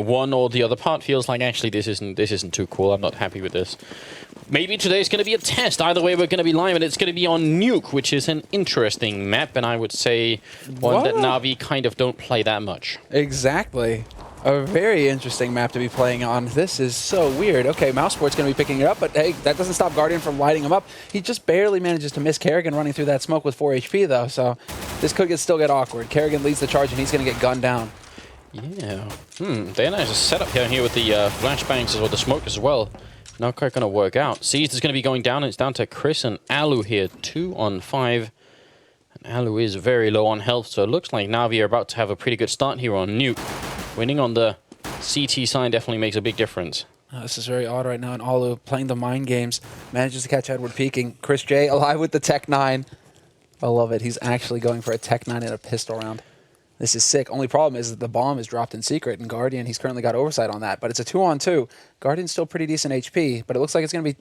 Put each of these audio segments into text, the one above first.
one or the other part feels like actually this isn't too cool. I'm not happy with this. Maybe today's going to be a test. Either way, we're going to be live, and it's going to be on Nuke, which is an interesting map, and I would say one that NaVi kind of don't play that much. Exactly. A very interesting map to be playing on. This is so weird. Okay, Mousesports going to be picking it up, but hey, that doesn't stop Guardian from lighting him up. He just barely manages to miss Kerrigan running through that smoke with 4 HP, though, so this could still get awkward. Kerrigan leads the charge, and he's going to get gunned down. Yeah. They're nice setup here with the flashbangs or the smoke as well. Not quite going to work out. Seized is going to be going down, and it's down to Chris and Alu here. 2 on 5. And Alu is very low on health, so it looks like NaVi are about to have a pretty good start here on Nuke. Winning on the CT side definitely makes a big difference. This is very odd right now, and Alu playing the mind games. Manages to catch Edward peeking. Chris J alive with the Tech 9. I love it. He's actually going for a Tech 9 in a pistol round. This is sick. Only problem is that the bomb is dropped in secret, and Guardian, he's currently got oversight on that. But it's a 2-on-2. Guardian's still pretty decent HP, but it looks like it's going to be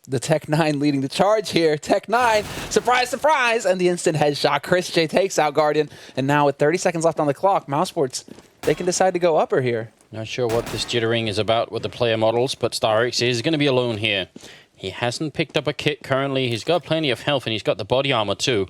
the Tech 9 leading the charge here. Tech 9, surprise, surprise, and the instant headshot. Chris J takes out Guardian, and now with 30 seconds left on the clock, Mousesports, they can decide to go upper here. Not sure what this jittering is about with the player models, but StarX is going to be alone here. He hasn't picked up a kit currently. He's got plenty of health, and he's got the body armor too.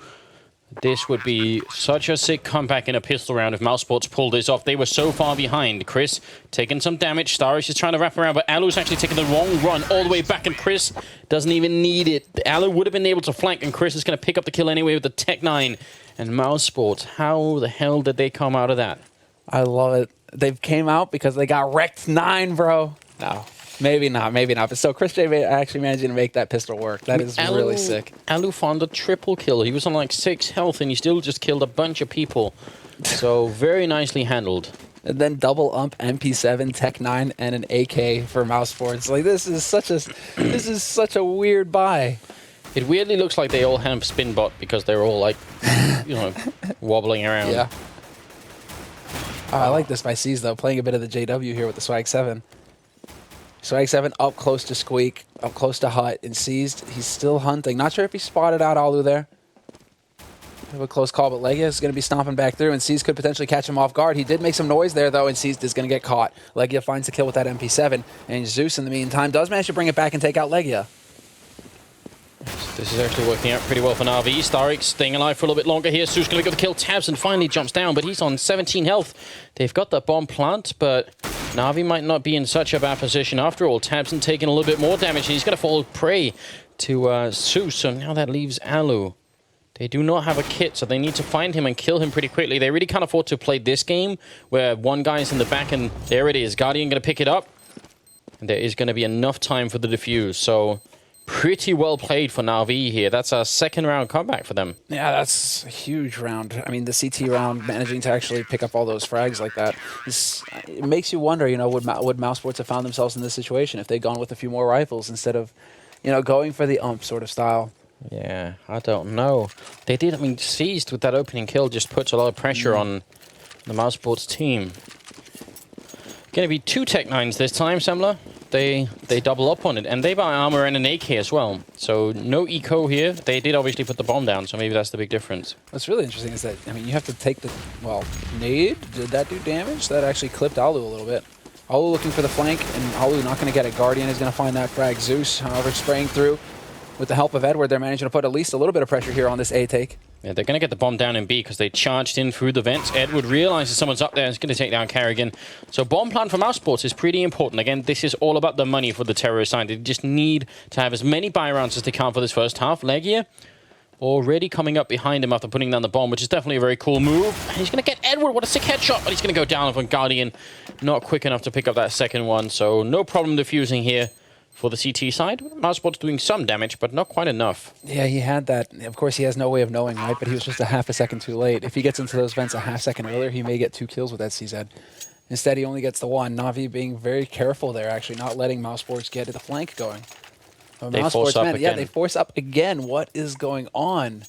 This would be such a sick comeback in a pistol round if Mousesports pulled this off. They were so far behind. Chris taking some damage. Starish is trying to wrap around, but Alu's actually taking the wrong run all the way back, and Chris doesn't even need it. Alu would have been able to flank, and Chris is going to pick up the kill anyway with the Tech 9. And Mousesports, how the hell did they come out of that? I love it. They came out because they got wrecked 9, bro. No. Maybe not, maybe not. But still, Chris J actually managing to make that pistol work. That is really sick. Alu found a triple kill. He was on like 6 health, and he still just killed a bunch of people. So very nicely handled. And then double ump MP7, Tech 9, and an AK for Mousesports. Like this is such a weird buy. It weirdly looks like they all have spin bot because they're all like, you know, wobbling around. Yeah. Oh, I like this by C's though, playing a bit of the JW here with the Swag 7. Swag 7 up close to Squeak, up close to Hut, and Seized. He's still hunting. Not sure if he spotted out Alu there. Have a close call, but Legia is going to be stomping back through, and Seized could potentially catch him off guard. He did make some noise there, though, and Seized is going to get caught. Legia finds the kill with that MP7, and Zeus, in the meantime, does manage to bring it back and take out Legia. This is actually working out pretty well for NaVi. StarX staying alive for a little bit longer here. Su's going to go to kill Tabs and finally jumps down, but he's on 17 health. They've got the bomb plant, but NaVi might not be in such a bad position after all. Tabson taking a little bit more damage, and he's going to fall prey to Su, so now that leaves Alu. They do not have a kit, so they need to find him and kill him pretty quickly. They really can't afford to play this game, where one guy's in the back, and there it is. Guardian going to pick it up, and there is going to be enough time for the defuse, so pretty well played for NaVi here. That's a second round comeback for them. Yeah, that's a huge round. I mean, the CT round, managing to actually pick up all those frags like that, it makes you wonder, you know, would Mousesports have found themselves in this situation if they'd gone with a few more rifles instead of, you know, going for the ump sort of style? Yeah, I don't know. They did, I mean, Seized with that opening kill just puts a lot of pressure on the Mousesports team. Going to be 2 Tech 9s this time, Semler. They double up on it, and they buy armor and an AK as well. So no eco here. They did obviously put the bomb down, so maybe that's the big difference. What's really interesting is that, I mean, you have to take the, well, nade, did that do damage? That actually clipped Alu a little bit. Alu looking for the flank, and Alu not going to get it. Guardian is going to find that frag. Zeus, however, spraying through. With the help of Edward, they're managing to put at least a little bit of pressure here on this A take. Yeah, they're going to get the bomb down in B because they charged in through the vents. Edward realizes someone's up there and is going to take down Kerrigan. So bomb plan for Mousesports is pretty important. Again, this is all about the money for the terrorist side. They just need to have as many buy rounds as they can for this first half. Legia already coming up behind him after putting down the bomb, which is definitely a very cool move. And he's going to get Edward. What a sick headshot, but he's going to go down from Guardian. Not quick enough to pick up that second one, so no problem defusing here. For the CT side, Mousesports doing some damage, but not quite enough. Yeah, he had that. Of course, he has no way of knowing, right? But he was just a half a second too late. If he gets into those vents a half second earlier, he may get 2 kills with that CZ. Instead, he only gets the 1. NaVi being very careful there, actually, not letting Mousesports get the flank going. They force up again. Yeah, they force up again. What is going on?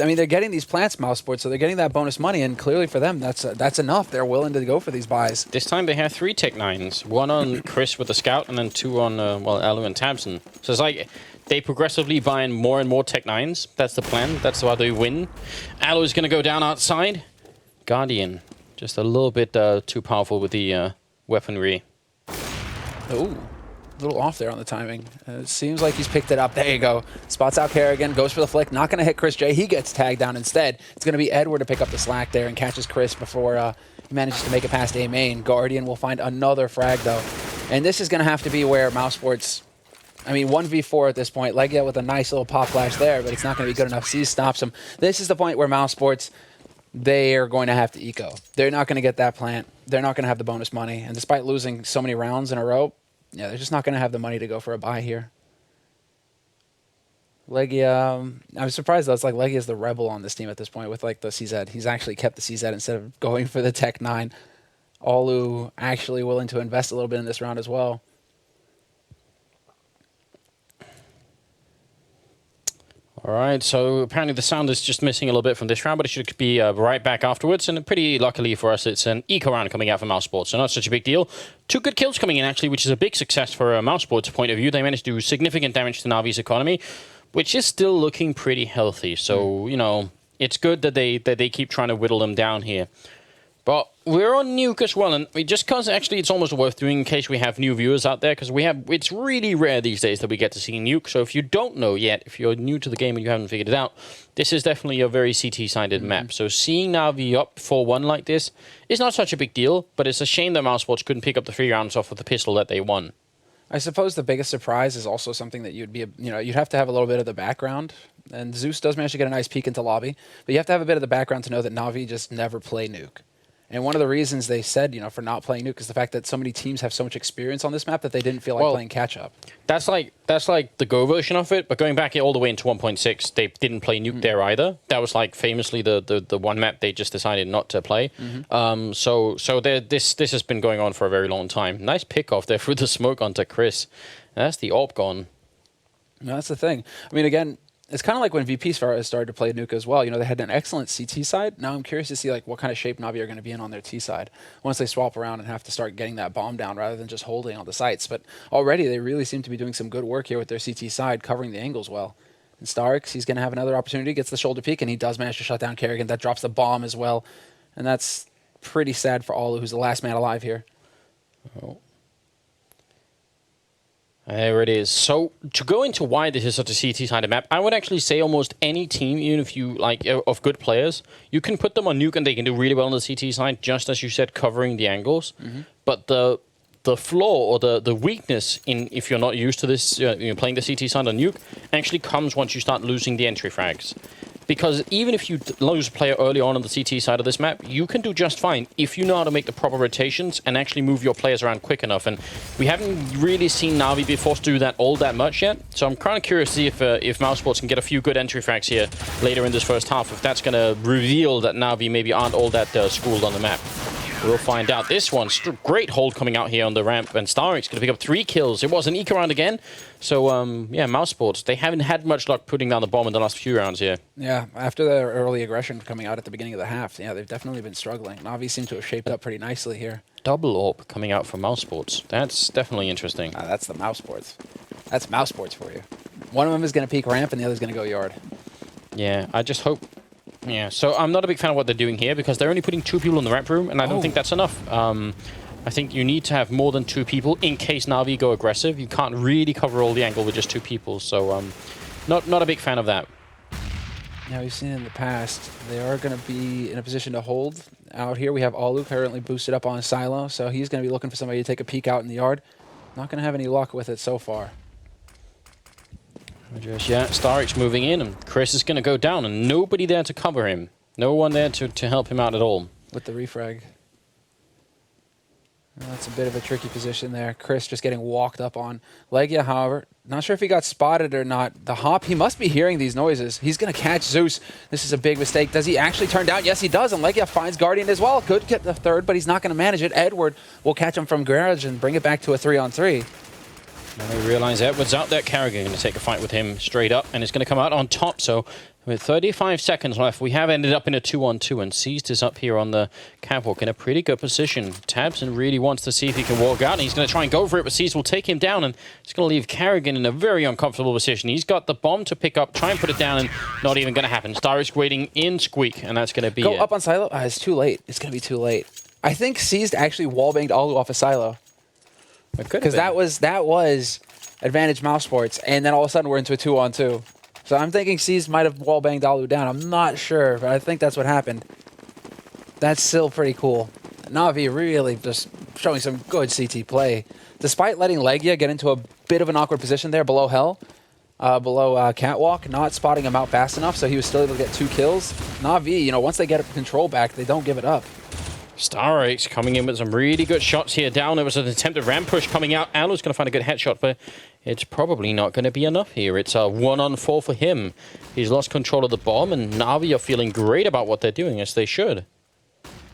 I mean, they're getting these plants, Mousesports, so they're getting that bonus money, and clearly for them, that's enough. They're willing to go for these buys. This time they have 3 Tech 9s. 1 on Chris with the Scout, and then 2 on, well, Alu and Tabson. So it's like they progressively buy in more and more Tech 9s. That's the plan. That's why they win. Alu is going to go down outside. Guardian, just a little bit too powerful with the weaponry. Ooh, a little off there on the timing. It seems like he's picked it up. There you go. Spots out Kerrigan, goes for the flick. Not going to hit Chris J. He gets tagged down instead. It's going to be Edward to pick up the slack there and catches Chris before he manages to make it past A main. Guardian will find another frag, though. And this is going to have to be where Mousesports, I mean, 1v4 at this point. Legia with a nice little pop flash there, but it's not going to be good enough. Seize stops him. This is the point where Mousesports, they are going to have to eco. They're not going to get that plant. They're not going to have the bonus money. And despite losing so many rounds in a row, yeah, they're just not going to have the money to go for a buy here. Legia, I'm surprised though. It's like Legia's the rebel on this team at this point with like the CZ. He's actually kept the CZ instead of going for the Tech 9. Olu actually willing to invest a little bit in this round as well. All right, so apparently the sound is just missing a little bit from this round, but it should be right back afterwards. And pretty luckily for us, it's an eco round coming out for Mousesports, so not such a big deal. 2 good kills coming in, actually, which is a big success for a Mousesports point of view. They managed to do significant damage to NaVi's economy, which is still looking pretty healthy. So, you know, it's good that they keep trying to whittle them down here. But we're on Nuke as well, and just because actually it's almost worth doing in case we have new viewers out there, because it's really rare these days that we get to see Nuke. So if you don't know yet, if you're new to the game and you haven't figured it out, this is definitely a very CT-sided map. So seeing NaVi up 4-1 like this is not such a big deal, but it's a shame that Mousesports couldn't pick up the 3 rounds off with the pistol that they won. I suppose the biggest surprise is also something that you'd have to have a little bit of the background. And Zeus does manage to get a nice peek into lobby, but you have to have a bit of the background to know that NaVi just never play Nuke. And one of the reasons they said, for not playing Nuke is the fact that so many teams have so much experience on this map that they didn't feel like playing catch-up. That's like the Go version of it, but going back all the way into 1.6, they didn't play Nuke there either. That was like famously the one map they just decided not to play. So this has been going on for a very long time. Nice pick off there through the smoke onto Chris. That's the AWP gone. No, that's the thing. I mean, again, it's kind of like when VP started to play Nuke as well. They had an excellent CT side. Now I'm curious to see like what kind of shape NaVi are going to be in on their T side once they swap around and have to start getting that bomb down rather than just holding on the sites. But already they really seem to be doing some good work here with their CT side, covering the angles well. And Starix, he's going to have another opportunity, gets the shoulder peek, and he does manage to shut down Kerrigan. That drops the bomb as well. And that's pretty sad for Olu, who's the last man alive here. Oh. There it is. So to go into why this is such a CT-sided map, I would actually say almost any team, even if you like of good players, you can put them on Nuke and they can do really well on the CT side, just as you said, covering the angles. But the flaw or the weakness in if you're not used to this, playing the CT side on Nuke, actually comes once you start losing the entry frags. Because even if you lose a player early on the CT side of this map, you can do just fine if you know how to make the proper rotations and actually move your players around quick enough. And we haven't really seen NaVi be forced to do that all that much yet. So I'm kind of curious to see if Mousesports can get a few good entry frags here later in this first half, if that's going to reveal that NaVi maybe aren't all that schooled on the map. We'll find out. This one's great hold coming out here on the ramp, and Starix going to pick up 3 kills. It was an eco round again. So, yeah, Mousesports, they haven't had much luck putting down the bomb in the last few rounds here. Yeah, after their early aggression coming out at the beginning of the half, yeah, they've definitely been struggling. NaVi seem to have shaped up pretty nicely here. Double AWP coming out from Mousesports. That's definitely interesting. That's the Mousesports. That's Mousesports for you. One of them is going to peek ramp, and the other's going to go yard. Yeah, I just hope... Yeah, so I'm not a big fan of what they're doing here because they're only putting 2 people in the ramp room, and I don't think that's enough. I think you need to have more than 2 people in case NaVi go aggressive. You can't really cover all the angle with just 2 people, so not a big fan of that. Yeah, we've seen in the past, they are going to be in a position to hold. Out here we have Olu currently boosted up on Silo, so he's going to be looking for somebody to take a peek out in the yard. Not going to have any luck with it so far. Yeah, Starix moving in, and Chris is going to go down, and nobody there to cover him. No one there to help him out at all. With the refrag. Well, that's a bit of a tricky position there. Chris just getting walked up on. Legia, however, not sure if he got spotted or not. The hop, he must be hearing these noises. He's going to catch Zeus. This is a big mistake. Does he actually turn down? Yes, he does, and Legia finds Guardian as well. Could get the 3rd, but he's not going to manage it. Edward will catch him from garage and bring it back to a 3-on-3. Now they realize Edward's out there. Kerrigan going to take a fight with him straight up, and it's going to come out on top. So with 35 seconds left, we have ended up in a 2-on-2, and Seized is up here on the catwalk in a pretty good position. Tabson really wants to see if he can walk out, and he's going to try and go for it, but Seized will take him down, and it's going to leave Kerrigan in a very uncomfortable position. He's got the bomb to pick up, try and put it down, and not even going to happen. Starix waiting in Squeak, and that's going to be Go up on Silo. It's too late. It's going to be too late. I think Seized actually wallbanged Alu off a silo. Because that was advantage Mousesports, and then all of a sudden we're into a 2-on-2. So I'm thinking Seized might have wallbanged Alu down. I'm not sure, but I think that's what happened. That's still pretty cool. NaVi really just showing some good CT play. Despite letting Legia get into a bit of an awkward position there below Hell, below Catwalk, not spotting him out fast enough, so he was still able to get 2 kills. NaVi, you know, once they get control back, they don't give it up. StarX coming in with some really good shots here down. There was an attempted ramp push coming out. Alu's going to find a good headshot, but it's probably not going to be enough here. It's a 1-on-4 for him. He's lost control of the bomb, and NaVi are feeling great about what they're doing, as they should.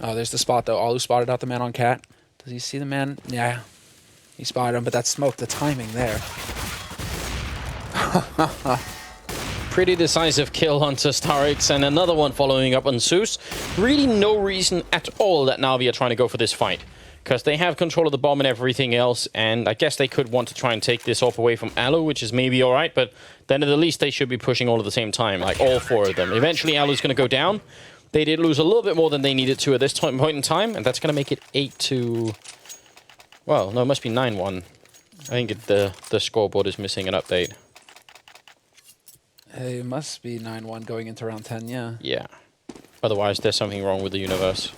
Oh, there's the spot, though. Alu spotted out the man on Cat. Does he see the man? Yeah. He spotted him, but that smoke, the timing there. Pretty decisive kill onto StarX, and another one following up on Zeus. Really no reason at all that NaVi are trying to go for this fight, because they have control of the bomb and everything else, and I guess they could want to try and take this off away from Alu, which is maybe alright, but then at the least they should be pushing all at the same time, like all 4 of them. Eventually Alu's going to go down. They did lose a little bit more than they needed to at this point in time, and that's going to make it 8-2... Well, no, it must be 9-1. I think the scoreboard is missing an update. It must be 9-1 going into round 10, yeah. Yeah. Otherwise, there's something wrong with the universe.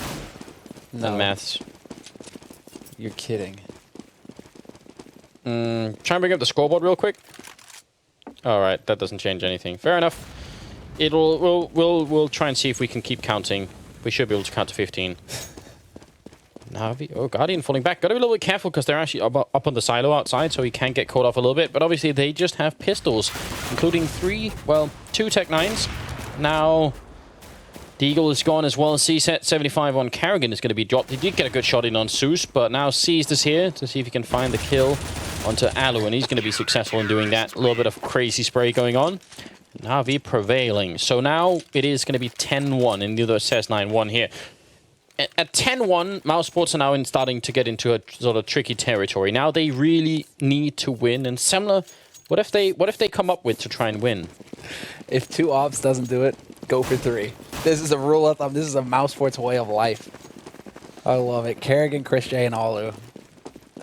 No. And maths. You're kidding. Try and bring up the scoreboard real quick. Alright, that doesn't change anything. Fair enough. We'll try and see if we can keep counting. We should be able to count to 15. NaVi, oh, Guardian falling back. Gotta be a little bit careful because they're actually up on the silo outside, so he can get caught off a little bit. But obviously, they just have pistols, including 2 Tech 9s. Now, Deagle is gone as well. C-set 75 on Karrigan is going to be dropped. He did get a good shot in on Zeus, but now Seized is here to see if he can find the kill onto Alu, and he's going to be successful in doing that. A little bit of crazy spray going on. NaVi prevailing. So now it is going to be 10-1, and the other says 9-1 here. At 10-1, Mousesports are now starting to get into a sort of tricky territory. Now they really need to win. And Semler, what if they come up with to try and win? If 2 ops doesn't do it, go for 3. This is a rule of thumb. This is a Mousesports way of life. I love it. Karrigan, Chris J, and Alu.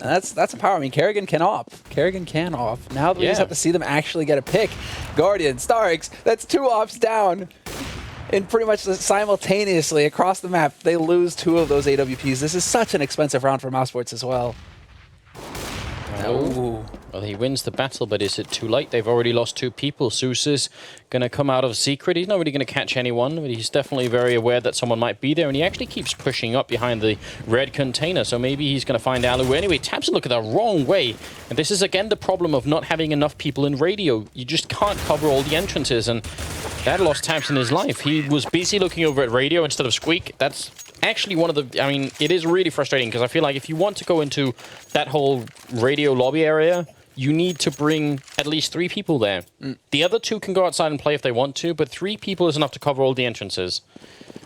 And that's a power. I mean, Karrigan can op. Karrigan can op. Now we just have to see them actually get a pick. Guardian, StarX, that's 2 ops down. And pretty much simultaneously across the map, they lose 2 of those AWPs. This is such an expensive round for Mousesports as well. Oh. Well, he wins the battle, but is it too late? They've already lost 2 people. Zeus is going to come out of secret. He's not really going to catch anyone, but he's definitely very aware that someone might be there, and he actually keeps pushing up behind the red container, so maybe he's going to find Alu. Anyway, Tabson look at the wrong way, and this is again the problem of not having enough people in radio. You just can't cover all the entrances, and that lost Tabson his life. He was busy looking over at radio instead of Squeak. That's actually one of the... I mean, it is really frustrating, because I feel like if you want to go into that whole radio lobby area, you need to bring at least 3 people there. The other 2 can go outside and play if they want to, but 3 people is enough to cover all the entrances.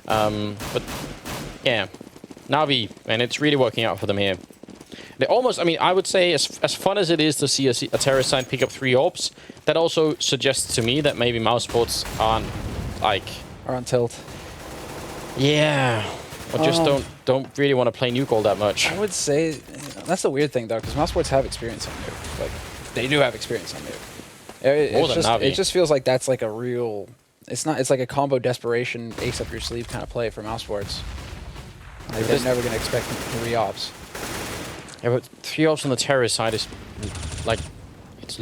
But, yeah. NaVi, and it's really working out for them here. They almost, I mean, I would say as fun as it is to see a terrorist side pick up 3 orbs, that also suggests to me that maybe Mousesports aren't, like... Are on tilt. Yeah. Or just don't really want to play Nuke all that much. I would say... That's the weird thing, though, because Mousesports have experience on Nuke. Like, they do have experience on Nuke. More than NaVi. It just feels like that's like a real... It's like a combo desperation, ace up your sleeve kind of play for Mousesports. Like, they're never going to expect 3 ops. Yeah, but 3 ops on the terrorist side is, like, it's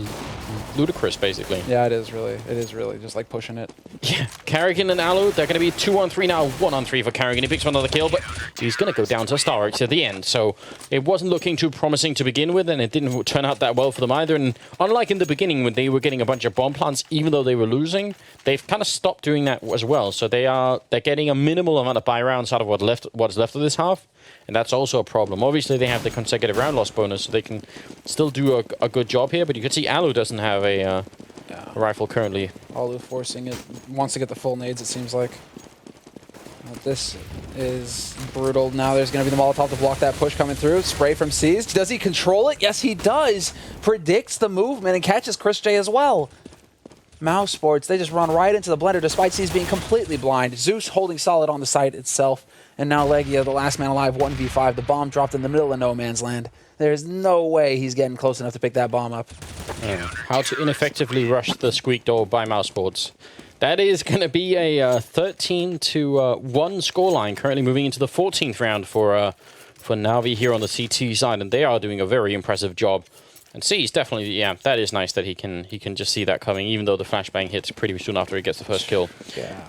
ludicrous, basically. Yeah, it is really. It is really just like pushing it. Yeah, Karrigan and Alu, they're going to be 2-on-3 now. 1-on-3 for Karrigan. He picks up another kill, but he's going to go down to StarX at the end. So it wasn't looking too promising to begin with, and it didn't turn out that well for them either. And unlike in the beginning when they were getting a bunch of bomb plants, even though they were losing, they've kind of stopped doing that as well. So they're getting a minimal amount of buy rounds out of what's left of this half. And that's also a problem. Obviously, they have the consecutive round loss bonus, so they can still do a good job here. But you can see Alu doesn't have a rifle currently. Alu forcing it. Wants to get the full nades, it seems like. This is brutal. Now there's going to be the Molotov to block that push coming through. Spray from Seized. Does he control it? Yes, he does. Predicts the movement and catches Chris J as well. Mousesports, they just run right into the blender despite Seized being completely blind. Zeus holding solid on the site itself. And now Legia, the last man alive, 1v5. The bomb dropped in the middle of no man's land. There's no way he's getting close enough to pick that bomb up. How to ineffectively rush the squeak door by Mousesports. That is going to be a 13-1 scoreline, currently moving into the 14th round for NaVi here on the CT side, and they are doing a very impressive job. And C is definitely, yeah, that is nice that he can just see that coming, even though the flashbang hits pretty soon after he gets the first kill. Yeah.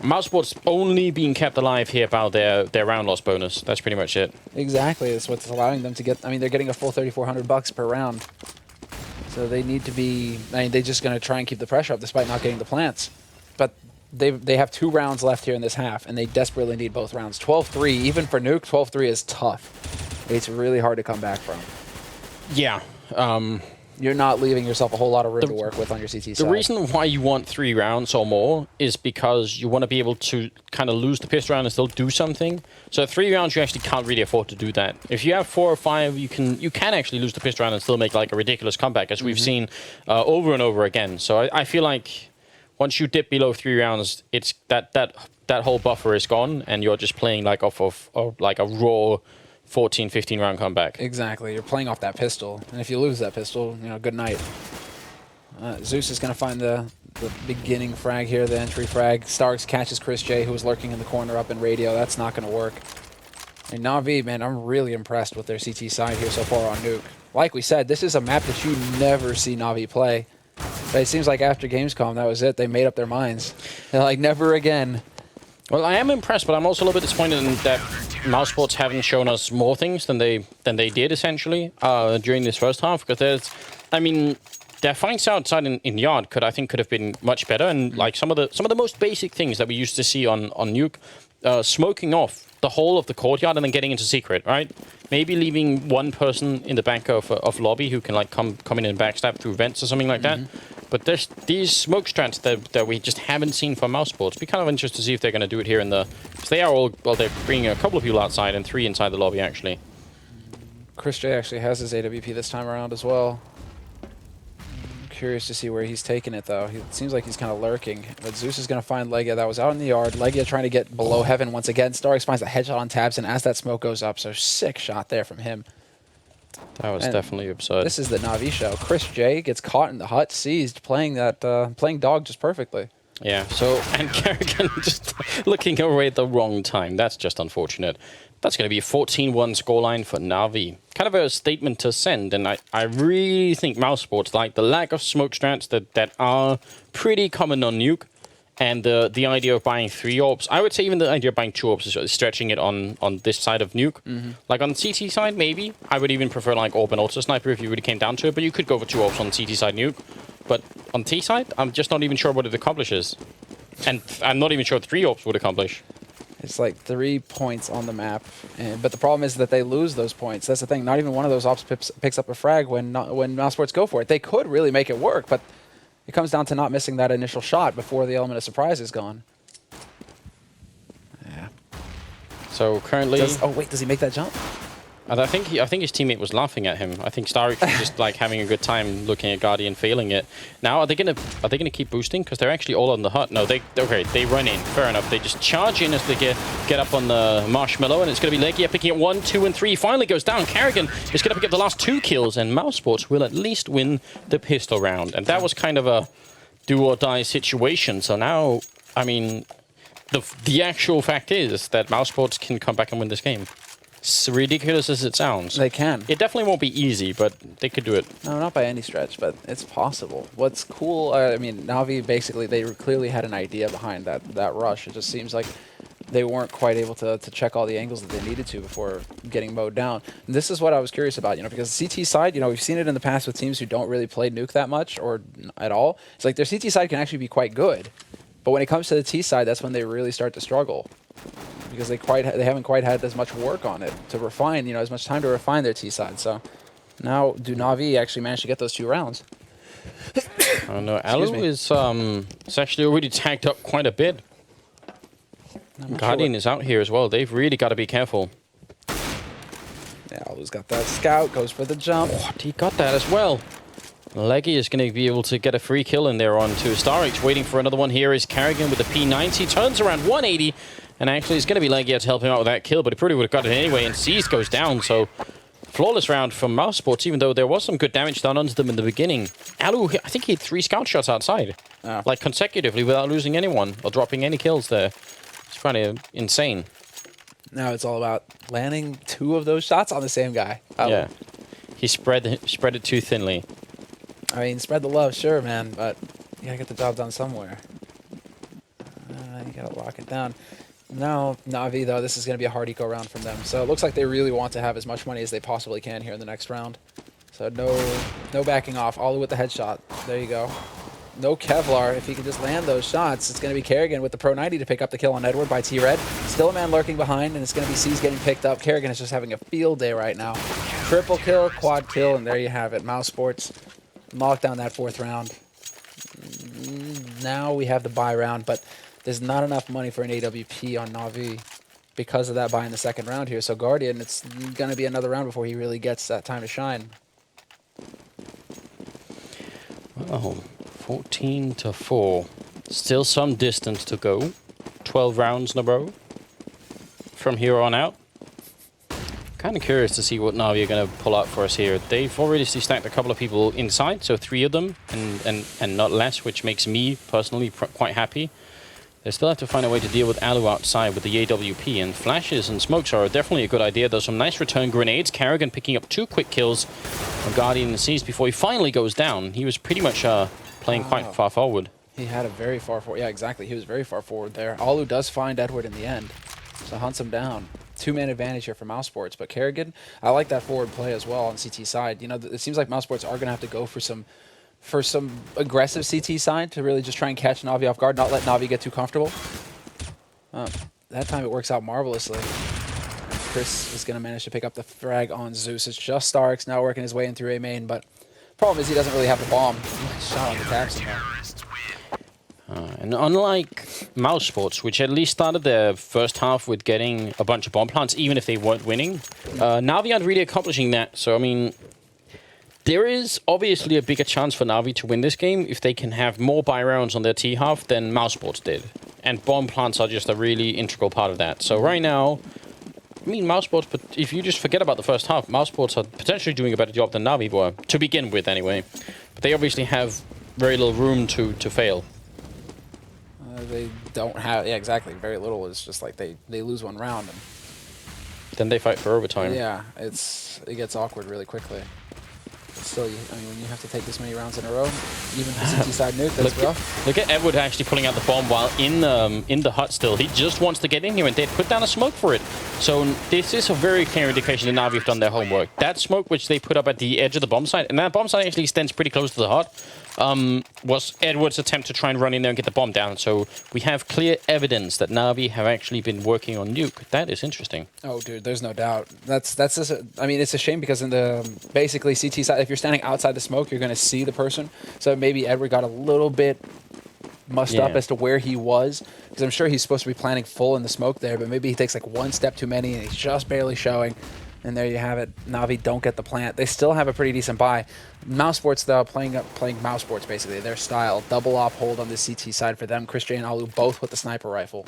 Mousesports only being kept alive here by their round loss bonus. That's pretty much it. Exactly. That's what's allowing them to get. I mean, they're getting a full $3,400 per round. So they need to be. I mean, they're just going to try and keep the pressure up despite not getting the plants. But they have 2 rounds left here in this half, and they desperately need both rounds. 12-3, even for Nuke, 12-3 is tough. It's really hard to come back from. Yeah. You're not leaving yourself a whole lot of room to work with on your CT side. The reason why you want 3 rounds or more is because you want to be able to kind of lose the pistol round and still do something. So 3 rounds, you actually can't really afford to do that. If you have 4 or 5, you can actually lose the pistol round and still make like a ridiculous comeback, as we've seen over and over again. So I feel like once you dip below 3 rounds, it's that whole buffer is gone, and you're just playing like off of like a raw 14, 15 round comeback. Exactly. You're playing off that pistol. And if you lose that pistol, you know, good night. Zeus is going to find the beginning frag here, the entry frag. Starks catches Chris J, who was lurking in the corner up in radio. That's not going to work. And NaVi, man, I'm really impressed with their CT side here so far on Nuke. Like we said, this is a map that you never see NaVi play. But it seems like after Gamescom, that was it. They made up their minds. They're like, never again. Well, I am impressed, but I'm also a little bit disappointed in that Mousesports haven't shown us more things than they did essentially during this first half. Because their fights outside in yard could have been much better, and like some of the most basic things that we used to see on Nuke, smoking off the whole of the courtyard and then getting into secret, right? Maybe leaving one person in the back of lobby who can like come in and backstab through vents or something like that. But there's these smoke strats that we just haven't seen from Mousesports. Be kind of interested to see if they're going to do it here in the. Because they are all, well, they're bringing a couple of people outside and 3 inside the lobby actually. Chris J actually has his AWP this time around as well. Curious to see where he's taking it, though. It seems like he's kind of lurking. But Zeus is going to find Legia. That was out in the yard. Legia trying to get below heaven once again. Starix finds a headshot on tabs, and as that smoke goes up, so sick shot there from him. That was definitely absurd. This is the NaVi show. Chris J gets caught in the hut, seized, playing dog just perfectly. Yeah, so, and Kerrigan just looking away at the wrong time. That's just unfortunate. That's going to be a 14-1 scoreline for NaVi. Kind of a statement to send, and I really think Mousesports, like the lack of smoke strats that are pretty common on Nuke, and the idea of buying 3 orbs. I would say even the idea of buying 2 orbs is stretching it on this side of Nuke. Like on the CT side, maybe. I would even prefer like Orb and Ultra Sniper if you really came down to it, but you could go for 2 orbs on the CT side Nuke. But on T side, I'm just not even sure what it accomplishes. And I'm not even sure what 3 orbs would accomplish. It's like 3 points on the map, but the problem is that they lose those points. That's the thing. Not even one of those ops picks up a frag when Mousesports go for it. They could really make it work, but it comes down to not missing that initial shot before the element of surprise is gone. Yeah. So currently, oh wait, does he make that jump? and I think his teammate was laughing at him. I think Starix was just like having a good time looking at Guardian failing it. Now are they gonna keep boosting? Because they're actually all on the hut. No, they run in. Fair enough. They just charge in as they get up on the marshmallow, and it's gonna be Legia picking up 1, 2, and 3. Finally goes down. Kerrigan is gonna pick up the last 2 kills, and Mousesports will at least win the pistol round. And that was kind of a do or die situation. So now, I mean, the actual fact is that Mousesports can come back and win this game. As ridiculous as it sounds. They can. It definitely won't be easy, but they could do it. No, not by any stretch, but it's possible. What's cool, I mean, NaVi basically, they clearly had an idea behind that rush. It just seems like they weren't quite able to check all the angles that they needed to before getting mowed down. And this is what I was curious about, because the CT side, we've seen it in the past with teams who don't really play Nuke that much or at all. It's like their CT side can actually be quite good. But when it comes to the T side, that's when they really start to struggle. Because they haven't quite had as much work on it to refine, as much time to refine their T side. So now, do NaVi actually manage to get those 2 rounds? Oh no, Alu is actually already tagged up quite a bit. Guardian is out here as well. They've really got to be careful. Yeah, Alu's got that scout, goes for the jump. Oh, he got that as well. Leggy is going to be able to get a free kill in there on to Starix. Waiting for another one here is Kerrigan with the P90. Turns around 180. And actually, it's going to be Legia to help him out with that kill, but he probably would have got it anyway, and Seas goes down, so flawless round from Mousesports, even though there was some good damage done onto them in the beginning. Alu, I think he had 3 scout shots outside, like consecutively, without losing anyone or dropping any kills there. It's kind of insane. Now it's all about landing 2 of those shots on the same guy. Yeah. He spread it too thinly. I mean, spread the love, sure, man, but you gotta get the job done somewhere. You gotta lock it down. Now, NaVi, though, this is gonna be a hard eco round from them. So it looks like they really want to have as much money as they possibly can here in the next round. So no backing off. All with the headshot. There you go. No Kevlar. If he can just land those shots, it's going to be Kerrigan with the Pro 90 to pick up the kill on Edward by T-Red. Still a man lurking behind, and it's going to be C's getting picked up. Kerrigan is just having a field day right now. Triple kill, quad kill, and there you have it. Mousesports locked down that 4th round. Now we have the buy round, but there's not enough money for an AWP on NaVi because of that buy in the 2nd round here. So Guardian, it's going to be another round before he really gets that time to shine. Oh, 14-4. Still some distance to go. 12 rounds in a row from here on out. Kind of curious to see what NaVi are going to pull out for us here. They've already stacked a couple of people inside, so 3 of them and not less, which makes me personally quite happy. They still have to find a way to deal with Alu outside with the AWP, and flashes and smokes are definitely a good idea. There's some nice return grenades. Kerrigan picking up 2 quick kills on Guardian and Seas before he finally goes down. He was pretty much playing quite far forward. He had a very far forward. Yeah, exactly. He was very far forward there. Alu does find Edward in the end, so hunts him down. 2-man advantage here for Mousesports, but Kerrigan, I like that forward play as well on CT side. You know, it seems like Mousesports are going to have to go for some aggressive CT side to really just try and catch NaVi off guard, not let NaVi get too comfortable. That time it works out marvelously. Chris is going to manage to pick up the frag on Zeus. It's just Starks now working his way in through A main, but problem is he doesn't really have the bomb. Shot on the taps in there. And unlike Mousesports, which at least started their first half with getting a bunch of bomb plants, even if they weren't winning, NaVi aren't really accomplishing that. So, I mean, there is obviously a bigger chance for NaVi to win this game if they can have more buy rounds on their T half than Mousesports did. And bomb plants are just a really integral part of that. So right now, I mean, Mousesports, but if you just forget about the first half, Mousesports are potentially doing a better job than NaVi were, to begin with anyway. But they obviously have very little room to fail. They don't have, yeah, exactly. Very little. It's just like they lose 1 round. And then they fight for overtime. Yeah, it gets awkward really quickly. But still, I mean, when you have to take this many rounds in a row, even for CT side nuke, that's rough. Look at Edward actually pulling out the bomb while in the hut still. He just wants to get in here, and they put down a smoke for it. So this is a very clear indication that NaVi have done their homework. That smoke which they put up at the edge of the bomb site, and that bomb site actually extends pretty close to the hut, was Edward's attempt to try and run in there and get the bomb down. So we have clear evidence that NaVi have actually been working on nuke. That is interesting. Oh, dude, there's no doubt. That's just I mean, it's a shame because in the basically CT side, if you're standing outside the smoke, you're going to see the person. So maybe Edward got a little bit mussed up as to where he was, because I'm sure he's supposed to be planning full in the smoke there, but maybe he takes like 1 step too many and he's just barely showing. And there you have it. NaVi don't get the plant. They still have a pretty decent buy. Mousesports, though, playing Mousesports, basically. Their style. Double off hold on the CT side for them. Chris J and Alu both with the sniper rifle.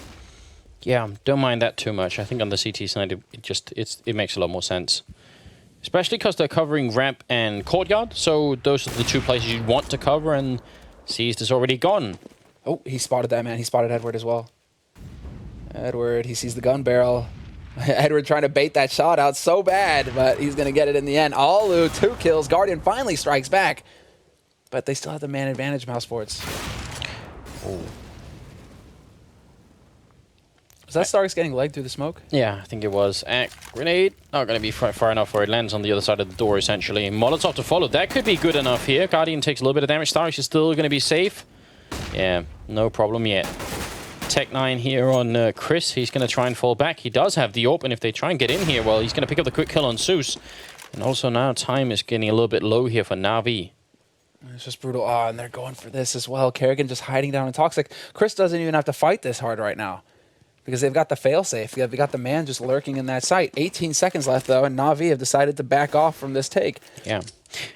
Yeah, don't mind that too much. I think on the CT side, it makes a lot more sense. Especially because they're covering ramp and courtyard. So those are the 2 places you want to cover, and Seized is already gone. Oh, he spotted that, man. He spotted Edward as well. Edward, he sees the gun barrel. Edward trying to bait that shot out so bad, but he's going to get it in the end. Alu, 2 kills. Guardian finally strikes back. But they still have the man advantage, Mousesports. Oh. Was that Starks getting legged through the smoke? Yeah, I think it was. Grenade, not going to be far enough where it lands on the other side of the door, essentially. Molotov to follow. That could be good enough here. Guardian takes a little bit of damage. Starks is still going to be safe. Yeah, no problem yet. Tech9 here on Chris. He's going to try and fall back. He does have the open. If they try and get in here, well, he's going to pick up the quick kill on Zeus. And also now time is getting a little bit low here for NaVi. It's just brutal. Oh, and they're going for this as well. Kerrigan just hiding down in Toxic. Chris doesn't even have to fight this hard right now because they've got the failsafe. They've got the man just lurking in that site. 18 seconds left, though, and NaVi have decided to back off from this take. Yeah.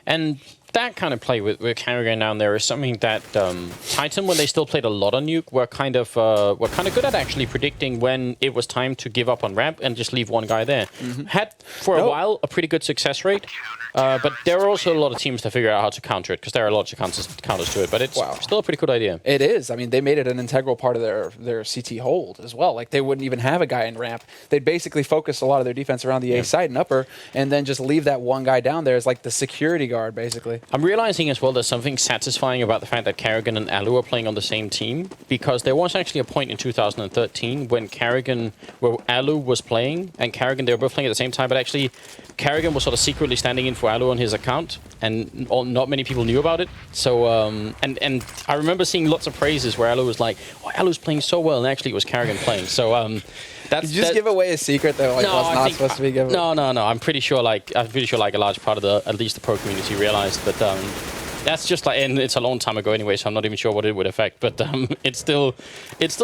And that kind of play with Carrigan down there is something that Titan, when they still played a lot on Nuke, were kind of good at actually predicting when it was time to give up on ramp and just leave one guy there. Had for a while a pretty good success rate, but there are also a lot of teams to figure out how to counter it because there are lots of counters to it. But it's still a pretty good idea. It is. I mean, they made it an integral part of their CT hold as well. Like they wouldn't even have a guy in ramp. They'd basically focus a lot of their defense around the A side and upper, and then just leave that one guy down there as like the security guard, basically. I'm realizing as well there's something satisfying about the fact that Carrigan and Alu are playing on the same team, because there was actually a point in 2013 when Alu was playing and Carrigan, they were both playing at the same time, but actually Carrigan was sort of secretly standing in for Alu on his account, and not many people knew about it. So, and I remember seeing lots of praises where Alu was like, "Oh, Alu's playing so well," and actually it was Carrigan playing. So, Did you just give away a secret that was not supposed to be given? No. I'm pretty sure like a large part of at least the pro community realized, but that's just like, and it's a long time ago anyway, so I'm not even sure what it would affect. But it's still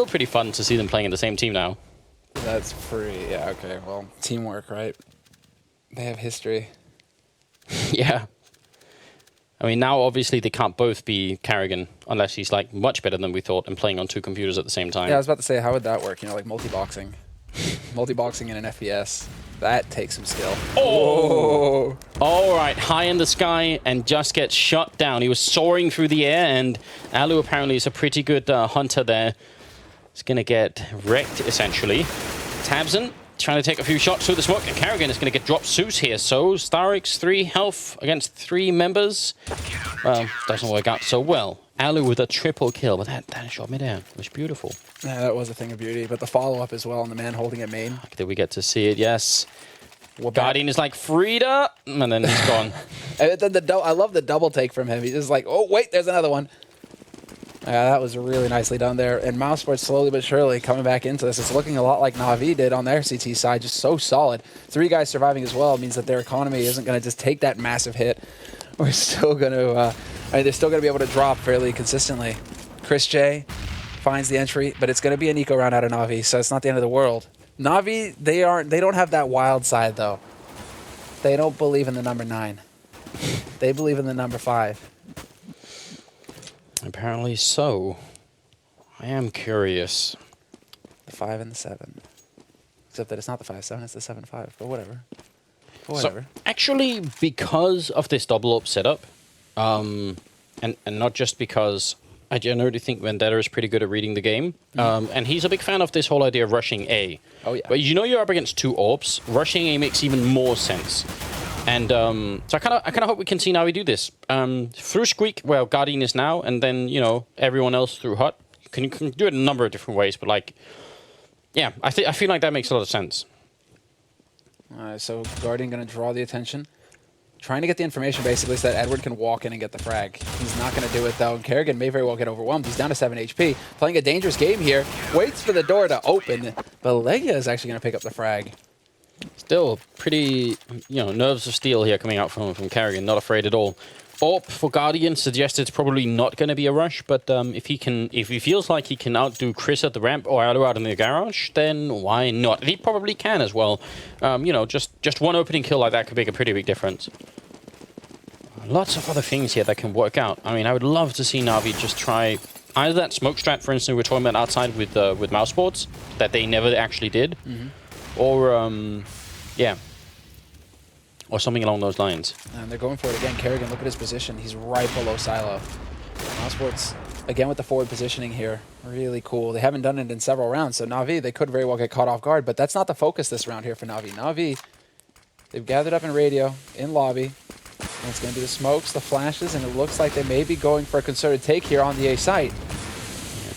pretty fun to see them playing in the same team now. That's free. Yeah. Okay. Well, teamwork, right? They have history. Yeah. I mean, now obviously they can't both be Carrigan unless he's like much better than we thought and playing on two computers at the same time. Yeah, I was about to say, how would that work? You know, like multi-boxing. Multi-boxing in an FPS. That takes some skill. Oh! All right, high in the sky and just gets shot down. He was soaring through the air, and Alu apparently is a pretty good hunter there. He's going to get wrecked, essentially. Tabson trying to take a few shots through the smoke, and Carrigan is going to get dropped Zeus here. So Starix 3 health against 3 members. Well, doesn't work out so well. Alu with a triple kill, but that shot midair. It was beautiful. Yeah, that was a thing of beauty. But the follow-up as well, and the man holding it main. Did we get to see it? Yes. Guardian is like, Frida, and then he's gone. And then I love the double take from him. He's just like, oh, wait, there's another one. Yeah, that was really nicely done there. And Mousesports slowly but surely coming back into this. It's looking a lot like NaVi did on their CT side, just so solid. 3 guys surviving as well means that their economy isn't going to just take that massive hit. We're still going to, they're still going to be able to drop fairly consistently. Chris J finds the entry, but it's going to be an eco round out of NaVi, so it's not the end of the world. NaVi, they don't have that wild side though. They don't believe in the number 9. They believe in the number 5. Apparently so. I am curious. The 5 and the 7. Except that it's not the 5-7, it's the 7-5, but whatever. Whatever. So, actually, because of this double up setup, and not just because I generally think Vendetta is pretty good at reading the game, and he's a big fan of this whole idea of rushing A. Oh, yeah. But you know you're up against 2 orbs, rushing A makes even more sense. And so I kind of hope we can see NaVi do this. Through Squeak, where Guardian is now, and then, you know, everyone else through Hut. You can do it in a number of different ways, but like, yeah, I feel like that makes a lot of sense. So Guardian going to draw the attention. Trying to get the information basically so that Edward can walk in and get the frag. He's not going to do it though. And Kerrigan may very well get overwhelmed. He's down to 7 HP. Playing a dangerous game here. Waits for the door to open. But Legia is actually going to pick up the frag. Still pretty, you know, nerves of steel here coming out from Kerrigan. Not afraid at all. Orp for Guardian suggests it's probably not going to be a rush, but if he feels like he can outdo Chris at the ramp or Alu out in the garage, then why not? And he probably can as well. You know, just one opening kill like that could make a pretty big difference. Lots of other things here that can work out. I mean, I would love to see NaVi just try either that smoke strat, for instance, we were talking about outside with Mousesports, that they never actually did, or yeah. Or something along those lines. And they're going for it again. Kerrigan, look at his position. He's right below Silo. Mousesports, again with the forward positioning here. Really cool. They haven't done it in several rounds, so NaVi, they could very well get caught off guard, but that's not the focus this round here for NaVi. NaVi, they've gathered up in radio, in lobby, and it's going to be the smokes, the flashes, and it looks like they may be going for a concerted take here on the A site.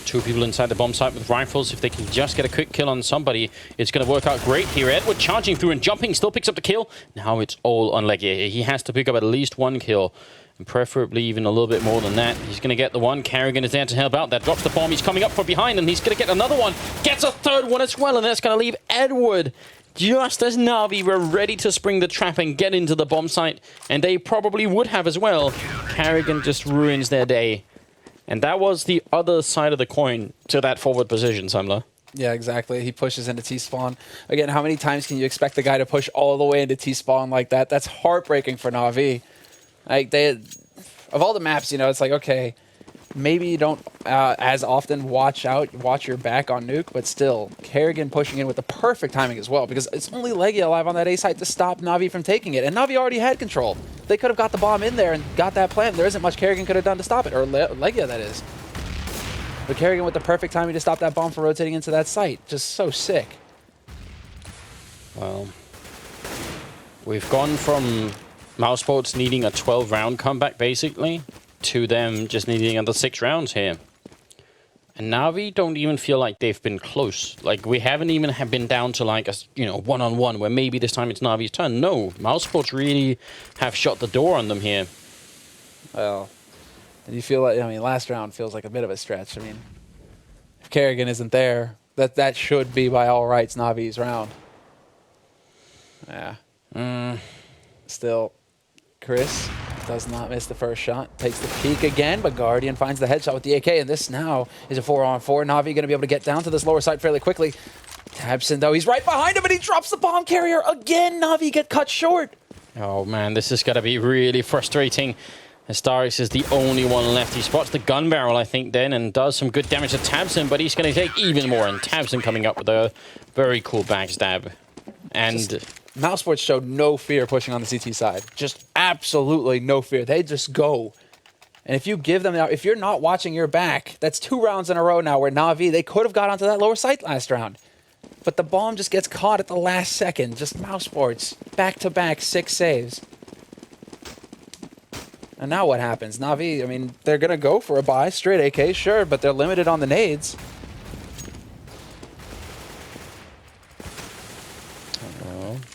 2 people inside the bomb site with rifles. If they can just get a quick kill on somebody, it's going to work out great here. Edward charging through and jumping, still picks up the kill. Now it's all on Legia. He has to pick up at least 1 kill, and preferably even a little bit more than that. He's going to get the 1. Kerrigan is there to help out. That drops the bomb. He's coming up from behind, and he's going to get another one. Gets a 3rd one as well, and that's going to leave Edward just as NaVi were ready to spring the trap and get into the bomb site, and they probably would have as well. Kerrigan just ruins their day. And that was the other side of the coin to that forward position, Samla. Yeah, exactly. He pushes into T-spawn. Again, how many times can you expect the guy to push all the way into T-spawn like that? That's heartbreaking for NaVi. Like, of all the maps, you know, it's like, okay, maybe you don't as often watch your back on Nuke, but still, Kerrigan pushing in with the perfect timing as well, because it's only Legia alive on that A site to stop NaVi from taking it, and NaVi already had control. They could have got the bomb in there and got that plant. There isn't much Kerrigan could have done to stop it, or Legia, that is. But Kerrigan with the perfect timing to stop that bomb from rotating into that site. Just so sick. Well, we've gone from Mousesports needing a 12-round comeback, basically, to them just needing another 6 rounds here. And NaVi don't even feel like they've been close. Like, we haven't even been down to, like, a, you know, one-on-one, where maybe this time it's NaVi's turn. No, Mousesports really have shut the door on them here. Well, and you feel like, I mean, last round feels like a bit of a stretch. I mean, if Kerrigan isn't there, that should be, by all rights, NaVi's round. Yeah. Still, Chris does not miss the first shot. Takes the peek again, but Guardian finds the headshot with the AK, and this now is a 4-on-4. NaVi going to be able to get down to this lower side fairly quickly. Tabson, though, he's right behind him, and he drops the bomb carrier again. NaVi get cut short. Oh, man, this is going to be really frustrating. Starix is the only one left. He spots the gun barrel, I think, then, and does some good damage to Tabson, but he's going to take even more, and Tabson coming up with a very cool backstab. And Mousesports showed no fear pushing on the CT side. Just absolutely no fear. They just go. And if you give them, if you're not watching your back, that's 2 rounds in a row now where NaVi, they could have got onto that lower site last round. But the bomb just gets caught at the last second. Just Mousesports, back-to-back 6 saves. And now what happens? NaVi, I mean, they're going to go for a buy. Straight AK, sure, but they're limited on the nades.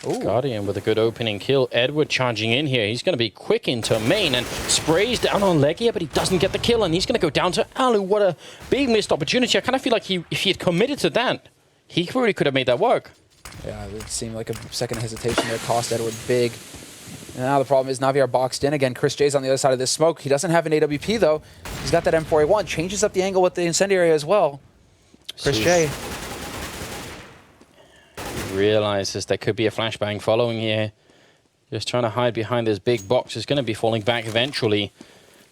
Ooh. Guardian with a good opening kill. Edward charging in here. He's going to be quick into main and sprays down on Legia, but he doesn't get the kill, and he's going to go down to Alu. What a big missed opportunity. I kind of feel like if he had committed to that, he really could have made that work. Yeah, it seemed like a second hesitation there. Cost Edward big. And now the problem is NaVi are boxed in again. Chris J's on the other side of this smoke. He doesn't have an AWP, though. He's got that M4A1. Changes up the angle with the incendiary as well. Chris J realizes there could be a flashbang following here. Just trying to hide behind this big box. Is going to be falling back eventually.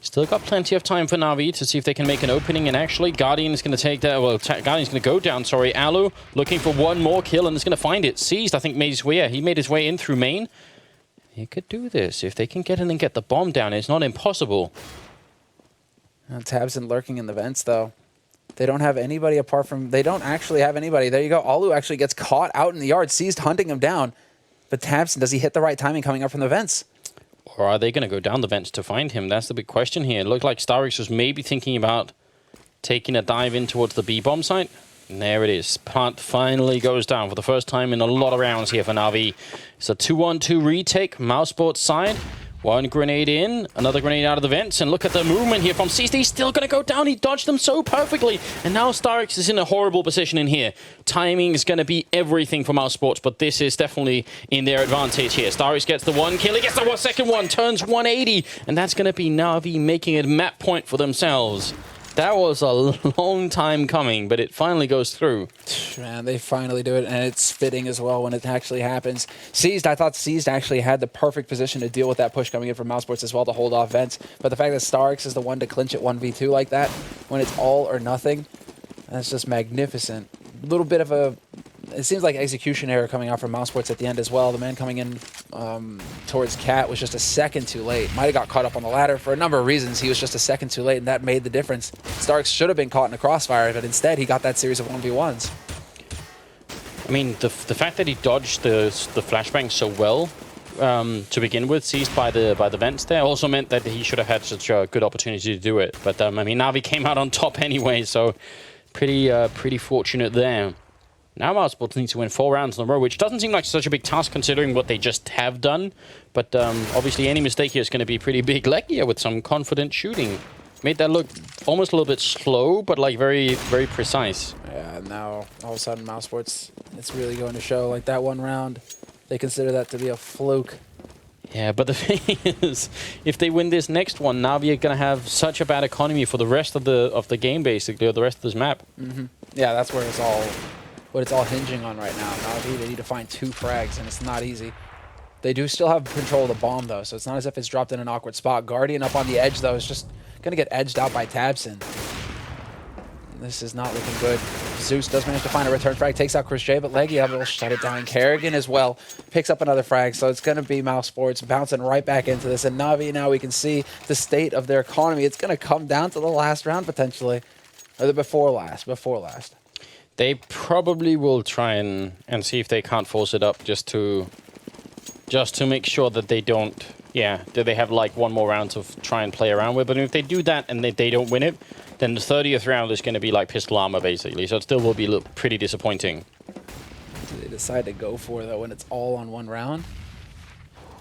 Still got plenty of time for NaVi to see if they can make an opening. And actually, Guardian is going to take that. Well, Guardian's going to go down. Sorry, Alu looking for one more kill and is going to find it. Seized, I think, made his way. Yeah, he made his way in through main. He could do this if they can get in and get the bomb down. It's not impossible. Tabson lurking in the vents, though. They don't have anybody apart from... They don't actually have anybody. There you go. Alu actually gets caught out in the yard. Seized hunting him down. But Tabson, does he hit the right timing coming up from the vents? Or are they going to go down the vents to find him? That's the big question here. It looked like Starix was maybe thinking about taking a dive in towards the B-bomb site. And there it is. Plant finally goes down for the first time in a lot of rounds here for NaVi. It's a 2-on-2 retake. Mousesports side. One grenade in, another grenade out of the vents, and look at the movement here from CSD. He's still going to go down. He dodged them so perfectly. And now Starix is in a horrible position in here. Timing is going to be everything for Mousesports, but this is definitely in their advantage here. Starix gets the 1 kill. He gets the second one, turns 180, and that's going to be NaVi making a map point for themselves. That was a long time coming, but it finally goes through. Man, they finally do it, and it's fitting as well when it actually happens. Seized, I thought Seized actually had the perfect position to deal with that push coming in from Mousesports as well to hold off vents. But the fact that Starix is the one to clinch it 1v2 like that, when it's all or nothing, that's just magnificent. A little bit of a... It seems like execution error coming out from Mousesports at the end as well. The man coming in towards Cat was just a second too late. Might have got caught up on the ladder for a number of reasons. He was just a second too late, and that made the difference. Starks should have been caught in a crossfire, but instead he got that series of 1v1s. I mean, the fact that he dodged the flashbang so well to begin with, seized by the vents there, also meant that he should have had such a good opportunity to do it. But I mean, NaVi came out on top anyway, so pretty fortunate there. Now Mousesports need to win 4 rounds in a row, which doesn't seem like such a big task considering what they just have done. But obviously any mistake here is going to be pretty big. Legia with some confident shooting. Made that look almost a little bit slow, but like very, very precise. Yeah, now all of a sudden Mousesports, it's really going to show. Like that 1 round, they consider that to be a fluke. Yeah, but the thing is, if they win this next one, NaVi are going to have such a bad economy for the rest of the game, basically, or the rest of this map. Mm-hmm. Yeah, that's where it's all... what it's all hinging on right now. NaVi, they need to find 2 frags, and it's not easy. They do still have control of the bomb, though, so it's not as if it's dropped in an awkward spot. Guardian up on the edge, though, is just going to get edged out by Tabson. This is not looking good. Zeus does manage to find a return frag, takes out Chris J, but Legia will shut it down. Kerrigan as well picks up another frag, so it's going to be Mousesports bouncing right back into this. And NaVi, now we can see the state of their economy. It's going to come down to the last round, potentially. Or the before last. They probably will try and see if they can't force it up just to make sure that they don't, that they have like one more round to try and play around with. But if they do that and they don't win it, then the 30th round is going to be like pistol armor, basically. So it still will be pretty disappointing. What do they decide to go for, though, when it's all on one round?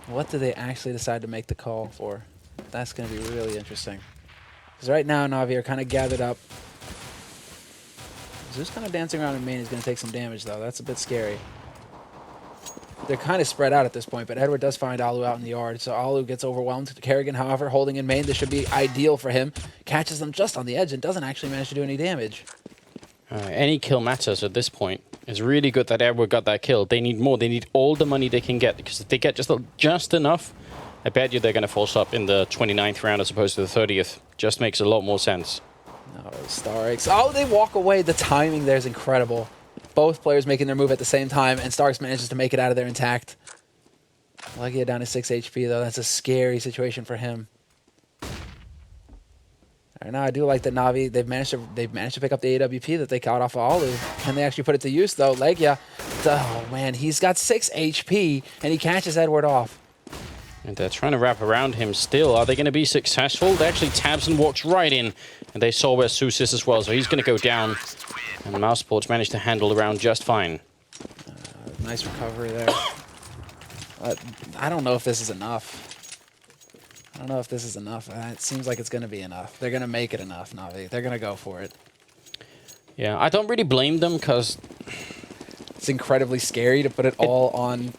What do they actually decide to make the call for? That's going to be really interesting. Because right now, NaVi are kind of gathered up. Zeus kind of dancing around in main is going to take some damage, though. That's a bit scary. They're kind of spread out at this point, but Edward does find Alu out in the yard, so Alu gets overwhelmed. Kerrigan, however, holding in main. This should be ideal for him. Catches them just on the edge and doesn't actually manage to do any damage. Any kill matters at this point. It's really good that Edward got that kill. They need more. They need all the money they can get, because if they get just enough, I bet you they're going to force up in the 29th round as opposed to the 30th. Just makes a lot more sense. Oh, Starix. Oh, they walk away. The timing there is incredible. Both players making their move at the same time, and Starks manages to make it out of there intact. Legia down to 6 HP, though. That's a scary situation for him. All right, now I do like that NaVi, they've managed to pick up the AWP that they caught off of Alu. Can they actually put it to use, though? Legia, oh man, he's got 6 HP, and he catches Edward off. And they're trying to wrap around him still. Are they going to be successful? They actually Tabson walks right in, and they saw where Zeus is as well, so he's going to go down. And Mousesports managed to handle the round just fine. Nice recovery there. I don't know if this is enough. It seems like it's going to be enough. They're going to make it enough, NaVi. They're going to go for it. Yeah, I don't really blame them, because it's incredibly scary to put it all on.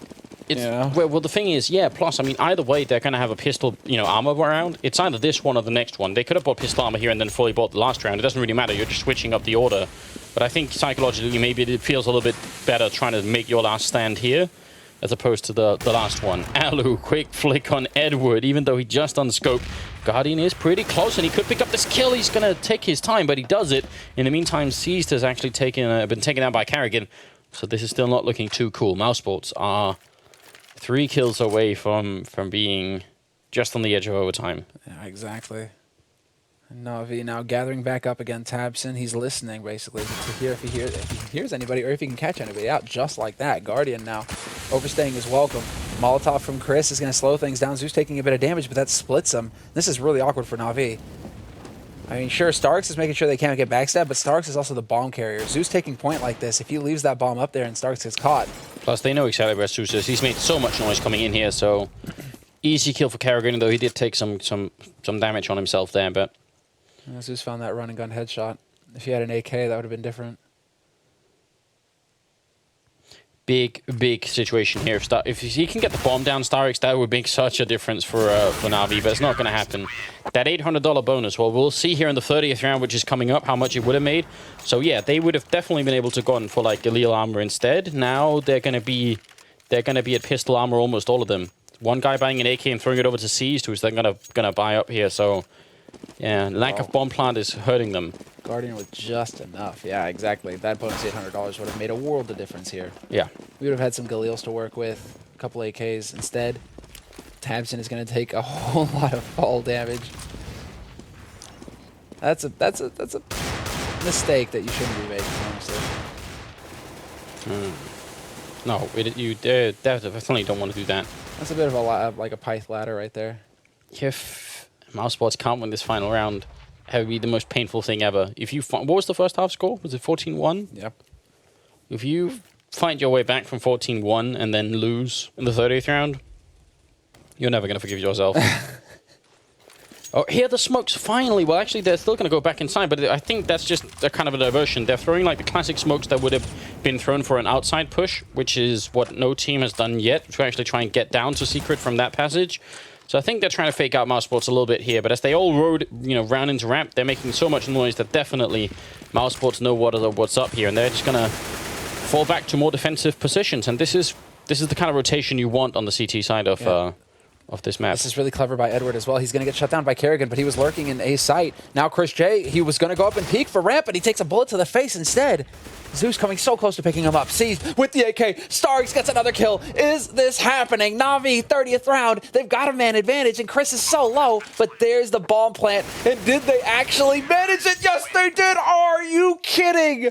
Well, the thing is, plus, I mean, either way, they're going to have a pistol, armor round. It's either this one or the next one. They could have bought pistol armor here and then fully bought the last round. It doesn't really matter. You're just switching up the order. But I think psychologically, maybe it feels a little bit better trying to make your last stand here as opposed to the last one. Alu, quick flick on Edward, even though he just unscoped. Guardian is pretty close, and he could pick up this kill. He's going to take his time, but he does it. In the meantime, Seized has actually been taken out by Kerrigan. So this is still not looking too cool. Mousesports are 3 kills away from being just on the edge of overtime. Yeah, exactly. NaVi now gathering back up again. Tabson, he's listening basically to hear if he hears anybody or if he can catch anybody out just like that. Guardian now overstaying his welcome. Molotov from Chris is going to slow things down. Zeus taking a bit of damage, but that splits him. This is really awkward for NaVi. I mean, sure, Starks is making sure they can't get backstabbed, but Starks is also the bomb carrier. Zeus taking point like this, if he leaves that bomb up there and Starks gets caught. Plus, they know exactly where Zeus is. He's made so much noise coming in here, so easy kill for Kerrigan, though he did take some damage on himself there, but Zeus found that run and gun headshot. If he had an AK, that would have been different. Big situation here. If he can get the bomb down, Starix, that would make such a difference for NaVi, but it's not going to happen. That $800 bonus, well, we'll see here in the 30th round, which is coming up, how much it would have made. So yeah, they would have definitely been able to go on for like Galil armor instead. Now they're going to be at pistol armor, almost all of them. One guy buying an AK and throwing it over to Seized, who's then gonna buy up here. So yeah, lack of bomb plant is hurting them. Guardian with just enough. Yeah, exactly. That bonus $800 would have made a world of difference here. Yeah. We would have had some Galils to work with, a couple AKs instead. Tabson is going to take a whole lot of fall damage. That's a mistake that you shouldn't be making, honestly. No, you definitely don't want to do that. That's a bit of a Pyth ladder right there. If Mousesports can't win this final round, that would be the most painful thing ever. What was the first half score? Was it 14-1? Yep. If you find your way back from 14-1 and then lose in the 30th round, you're never going to forgive yourself. Oh, here the smokes finally. Well, actually, they're still going to go back inside, but I think that's just a kind of a diversion. They're throwing like the classic smokes that would have been thrown for an outside push, which is what no team has done yet, to actually try and get down to secret from that passage. So I think they're trying to fake out Mousesports a little bit here, but as they all rode, round into ramp, they're making so much noise that definitely Mousesports know what's up here, and they're just going to fall back to more defensive positions. And this is This is the kind of rotation you want on the CT side of this map. This is really clever by Edward as well. He's going to get shut down by Kerrigan, but he was lurking in A site. Now Chris J, he was going to go up and peek for ramp, but he takes a bullet to the face instead. Zeus coming so close to picking him up. Sees with the AK. Starks gets another kill. Is this happening? NaVi, 30th round. They've got a man advantage, and Chris is so low, but there's the bomb plant. And did they actually manage it? Yes, they did. Are you kidding?